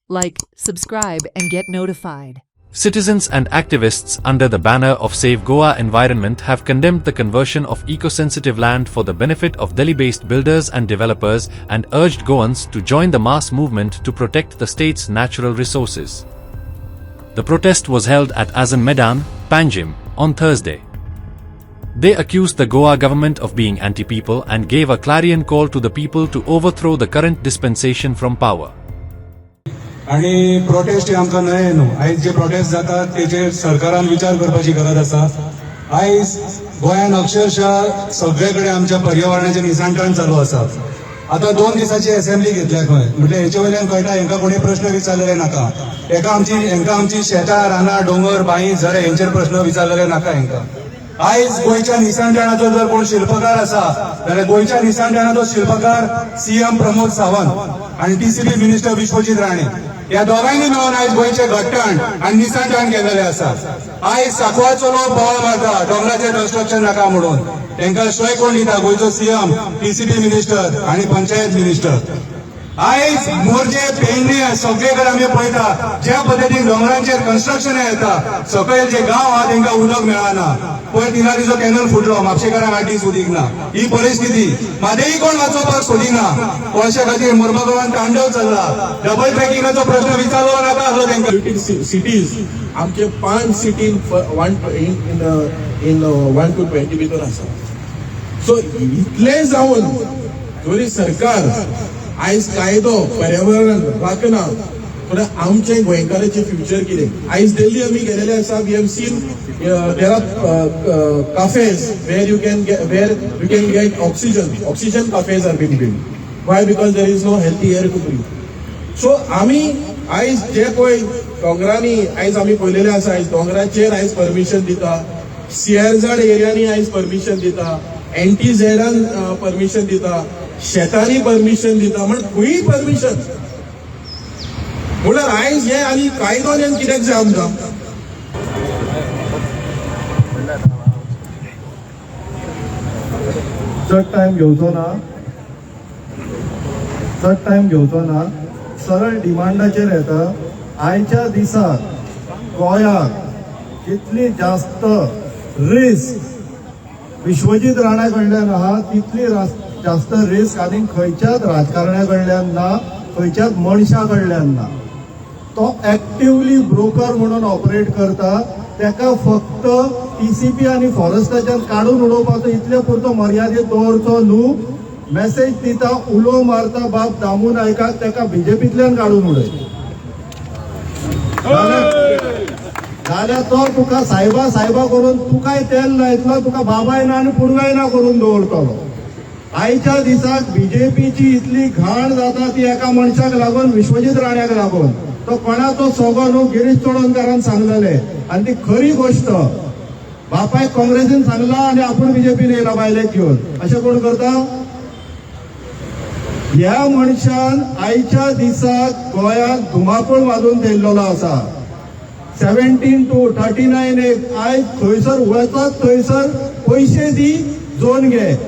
Like, subscribe, and get notified. Citizens and activists under the banner of Save Goa Environment have condemned the conversion of eco-sensitive land for the benefit of Delhi-based builders and developers and urged Goans to join the mass movement to protect the state's natural resources. The protest was held at Azam Maidan, Panjim, on Thursday. They accused the Goa government of being anti-people and gave a clarion call to the people to overthrow the current dispensation from power. आणि prostate हे आमकां नये न्हू. आयज जे prostate जातात तेचेर सरकारान विचार करपाची गरज आसा. आयज गोंयान अक्षरशः सगळे कडेन आमच्या पर्यावरणाचे निसांठण चालू आसा. आता 2 दिसाची असेंब्ली घेतल्या खंय म्हणजे हेचे वयल्यान कळटा हेंकां कोणी प्रश्न विचारलेले नाका. हेंकां आमची शेतां रानां डोंगर बांय झरे हेंचेर प्रश्न विचारलेले नाका. हेंकां आयज गोंयच्या निसांठणाचो जर कोण शिल्पकार आसा जाल्यार गोंयच्या निसांठणाचो शिल्पकार सीएम प्रमोद सावंत आणि टीसीबी मिनिस्टर विश्वजीत राणे या दोघांनी मेळून आयज गोंयचे घट्टण आणि निसांठण केलेले आसा. आयज सांकवाळचो लोक बोवाळ मारता डोंगराचें कन्स्ट्रक्शन नाका म्हणून. तांकां शय कोण दिता? गोंयचो सीएम, टीसीबी मिनिस्टर आणि पंचायत मिनिस्टर. आयज मोरजे पेडणे सगळे कडेन आमी पळयता ज्या पद्दतीन डोंगरांचेर कन्स्ट्रक्शन येता सकयल जे गांव आहा तांकां उदक मेळना. पळय तिनारीचो कॅनल फुटलो, म्हापशेकारांक आटीस उदीक ना. ही परिस्थिती मादेय कोण वाचोवपाक सोदिना. कोळशा खातीर मुर्मुगांवान तांडव चल्ला. डबल ट्रॅकिंगाचो प्रश्न विचारलो नाका आसलो तांकां. सिटीज आमचे 5 सिटी इन 1 to 20 भितर आसा. सो इतले जावन जरी सरकार आयज कायदो पर्यावरण राखना पण आमचे गोंयकारांचे फ्युचर कितें? आयज दिल्ली आमी गेलेले आसा. We have seen there are cafes where you can get oxygen cafes are being built. Why? Because there is no healthy air to breathe. So आमी आयज जे पळय दोंगरांनी आयज आमी पळयलेले आसा आयज दोंगराचेर आयज परमिशन दिता. सियारझाड एरियांनी आयज परमिशन दिता. एंटीझेडान परमिशन दिता. शेतांनी परमिशन दिता. म्हण खंयी परमिशन म्हणल्यार आयज हे आनी कायदो नेम कित्याक जाय आमकां? चड टायम घेवचो ना. सरळ डिमांडाचेर येता. आयच्या दिसाक गोंयाक जितली जास्त रिस्क विश्वजीत राणा कडल्यान आहा तितली जास्त रिस्क आनी खंयच्याच राजकारण्या कडल्यान ना, खंयच्याच मनशा कडल्यान ना. तो एक्टिवली ब्रोकर म्हणून ऑपरेट करता. ताका फक्त टीसीपी आणि फॉरेस्टाच्यान काढून उडोवपाचो इतले पुरतो मर्यादेत दवरचो न्हू. मेसेज दिता, उलो मारता बाब दामू नायकाक ताका बीजेपींतल्यान काढून उडय जाल्यार तो तुका सायबा करून तुकाय तेल ना इतलो तुका बाबाय ना आनी पुडवाय ना करून दवरतलो. आयच्या दिसाक बीजेपीची इतली घाण जाता ती एका मनशाक लागून, विश्वजीत राण्याक लागून. तो कोणाचो सोगो न्हू, गिरीश चोडणकरान सांगलेले आनी ती खरी गोष्ट. बापायक काँग्रेसीन सांगला आनी आपूण बीजेपीन येयला बायलेक घेवन. अशें कोण करता? ह्या मनशान आयच्या दिसाक गोंयाक धुमाकूळ वाजून थेयल्लो आसा. 17 to 39 आयज थंयसर वचत थंयसर पयशे दी, जोन घे.